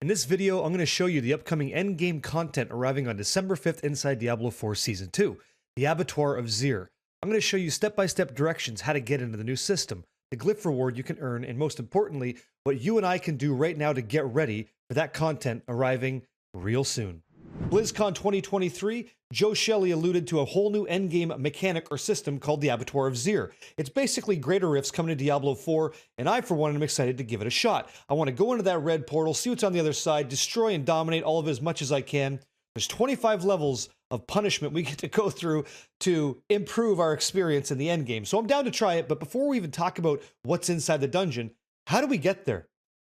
In this video, I'm going to show you the upcoming endgame content arriving on December 5th inside Diablo 4 Season 2, the Abbattoir of Zir. I'm going to show you step-by-step directions how to get into the new system, the Glyph reward you can earn, and most importantly, what you and I can do right now to get ready for that content arriving real soon. BlizzCon 2023, Joe Shelley alluded to a whole new endgame mechanic or system called the Abbattoir of Zir. It's basically greater rifts coming to Diablo 4, and I, for one, am excited to give it a shot. I want to go into that red portal, see what's on the other side, destroy and dominate all of it as much as I can. There's 25 levels of punishment we get to go through to improve our experience in the endgame. So I'm down to try it, but before we even talk about what's inside the dungeon, how do we get there?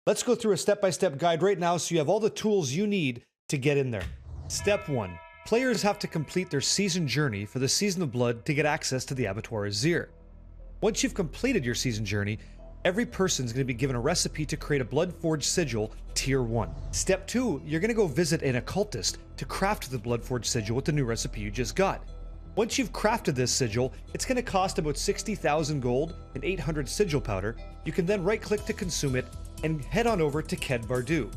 Let's go through a step-by-step guide right now so you have all the tools you need to get in there. Step 1. Players have to complete their season journey for the Season of Blood to get access to the Abbattoir of Zir. Once you've completed your season journey, every person is going to be given a recipe to create a Bloodforged Sigil Tier 1. Step 2. You're going to go visit an occultist to craft the Bloodforged Sigil with the new recipe you just got. Once you've crafted this sigil, it's going to cost about 60,000 gold and 800 sigil powder. You can then right-click to consume it and head on over to Ked Bardu.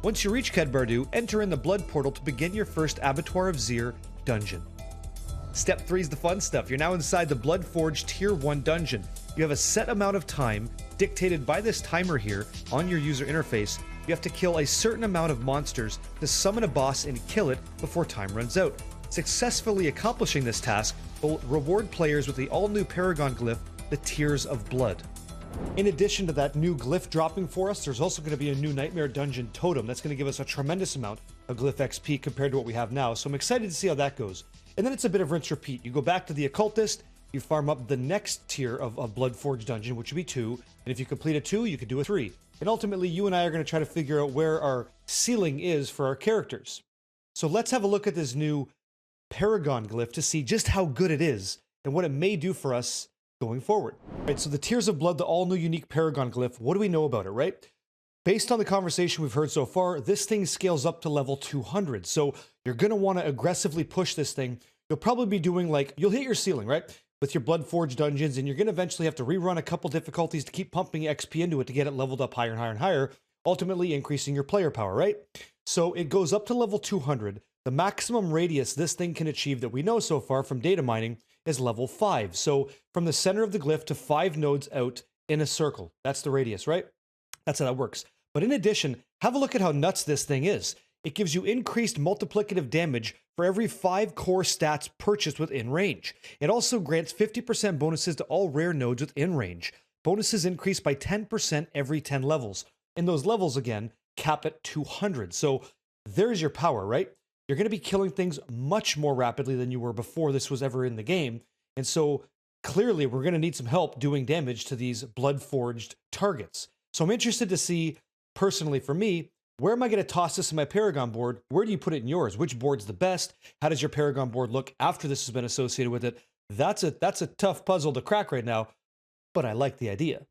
Once you reach Ked Bardu, enter in the blood portal to begin your first Abbattoir of Zir dungeon. Step 3 is the fun stuff. You're now inside the Bloodforged Tier 1 dungeon. You have a set amount of time, dictated by this timer here on your user interface. You have to kill a certain amount of monsters to summon a boss and kill it before time runs out. Successfully accomplishing this task will reward players with the all-new Paragon Glyph, the Tears of Blood. In addition to that new glyph dropping for us, there's also going to be a new Nightmare Dungeon totem that's going to give us a tremendous amount of glyph XP compared to what we have now, so I'm excited to see how that goes. And then it's a bit of rinse repeat. You go back to the occultist, you farm up the next tier of Bloodforged dungeon, which would be 2, and if you complete a 2, you could do a 3. And ultimately, you and I are going to try to figure out where our ceiling is for our characters. So let's have a look at this new Paragon Glyph to see just how good it is and what it may do for us going forward. Right, so the Tears of Blood, the all-new unique Paragon Glyph, what do we know about it, right? Based on the conversation we've heard so far, this thing scales up to level 200, so you're going to want to aggressively push this thing. You'll probably be doing you'll hit your ceiling, right? With your Bloodforged dungeons, and you're going to eventually have to rerun a couple difficulties to keep pumping XP into it to get it leveled up higher and higher and higher, ultimately increasing your player power, right? So it goes up to level 200. The maximum radius this thing can achieve that we know so far from data mining is level 5. So from the center of the glyph to 5 nodes out in a circle. That's the radius, right? That's how that works. But in addition, have a look at how nuts this thing is. It gives you increased multiplicative damage for every 5 core stats purchased within range. It also grants 50% bonuses to all rare nodes within range. Bonuses increase by 10% every 10 levels. And those levels, again, cap at 200. So there's your power, right? You're going to be killing things much more rapidly than you were before this was ever in the game. And so clearly we're going to need some help doing damage to these Bloodforged targets. So I'm interested to see, personally for me, where am I going to toss this in my Paragon board? Where do you put it in yours? Which board's the best? How does your Paragon board look after this has been associated with it? That's a tough puzzle to crack right now, but I like the idea.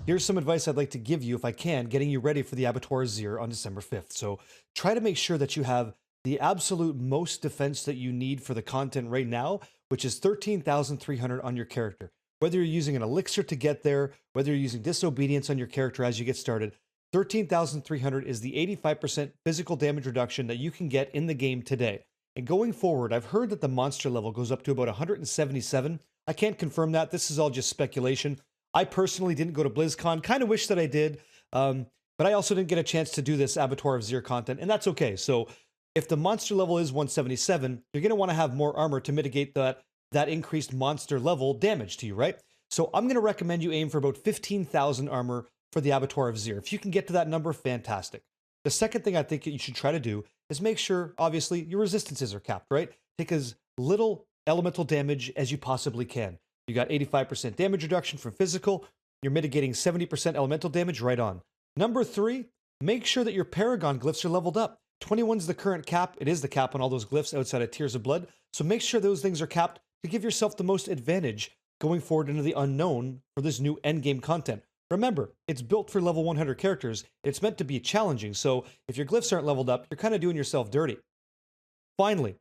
Here's some advice I'd like to give you if I can, getting you ready for the Abbattoir of Zir on December 5th. So try to make sure that you have the absolute most defense that you need for the content right now, which is 13,300 on your character. Whether you're using an elixir to get there, whether you're using disobedience on your character as you get started, 13,300 is the 85% physical damage reduction that you can get in the game today. And going forward, I've heard that the monster level goes up to about 177. I can't confirm that. This is all just speculation. I personally didn't go to BlizzCon. Kind of wish that I did, but I also didn't get a chance to do this Abbattoir of Zir content, and that's okay. So if the monster level is 177, you're going to want to have more armor to mitigate that increased monster level damage to you, right? So I'm going to recommend you aim for about 15,000 armor for the Abbattoir of Zir. If you can get to that number, fantastic. The second thing I think that you should try to do is make sure, obviously, your resistances are capped, right? Take as little elemental damage as you possibly can. You got 85% damage reduction from physical. You're mitigating 70% elemental damage right on. Number 3, make sure that your Paragon glyphs are leveled up. 21 is the current cap. It is the cap on all those glyphs outside of Tears of Blood. So make sure those things are capped to give yourself the most advantage going forward into the unknown for this new endgame content. Remember, it's built for level 100 characters. It's meant to be challenging. So if your glyphs aren't leveled up, you're kind of doing yourself dirty. Finally,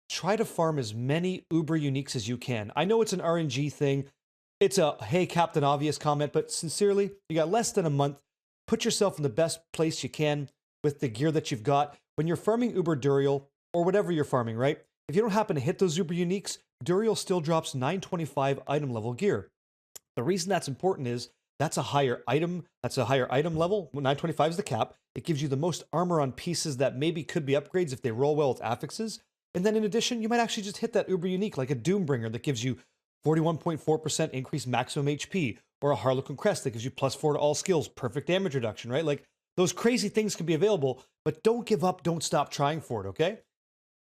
try to farm as many Uber uniques as you can. I know it's an RNG thing. It's a, hey, Captain Obvious comment, but sincerely, you got less than a month. Put yourself in the best place you can. with the gear that you've got. When you're farming Uber Duriel, or whatever you're farming, right? If you don't happen to hit those Uber Uniques, Duriel still drops 925 item level gear. The reason that's important is that's a higher item level. 925 is the cap. It gives you the most armor on pieces that maybe could be upgrades if they roll well with affixes. And then in addition, you might actually just hit that Uber Unique like a Doombringer that gives you 41.4% increased maximum HP, or a Harlequin Crest that gives you +4 to all skills, perfect damage reduction, right? Like, those crazy things can be available, but don't give up, don't stop trying for it, okay?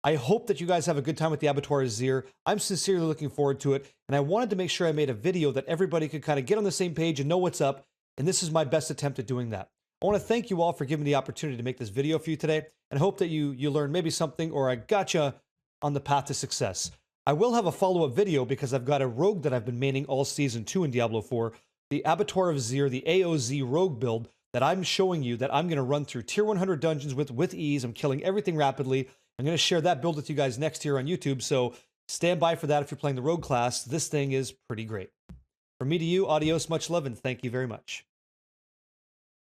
I hope that you guys have a good time with the Abbattoir of Zir. I'm sincerely looking forward to it, and I wanted to make sure I made a video that everybody could kind of get on the same page and know what's up, and this is my best attempt at doing that. I want to thank you all for giving me the opportunity to make this video for you today, and hope that you learned maybe something, or I gotcha on the path to success. I will have a follow-up video because I've got a rogue that I've been maining all Season 2 in Diablo 4, the Abbattoir of Zir, the AOZ rogue build that I'm showing you that I'm going to run through Tier 100 dungeons with ease. I'm killing everything rapidly. I'm going to share that build with you guys next here on YouTube, so stand by for that if you're playing the rogue class. This thing is pretty great. From me to you, adios, much love, and thank you very much.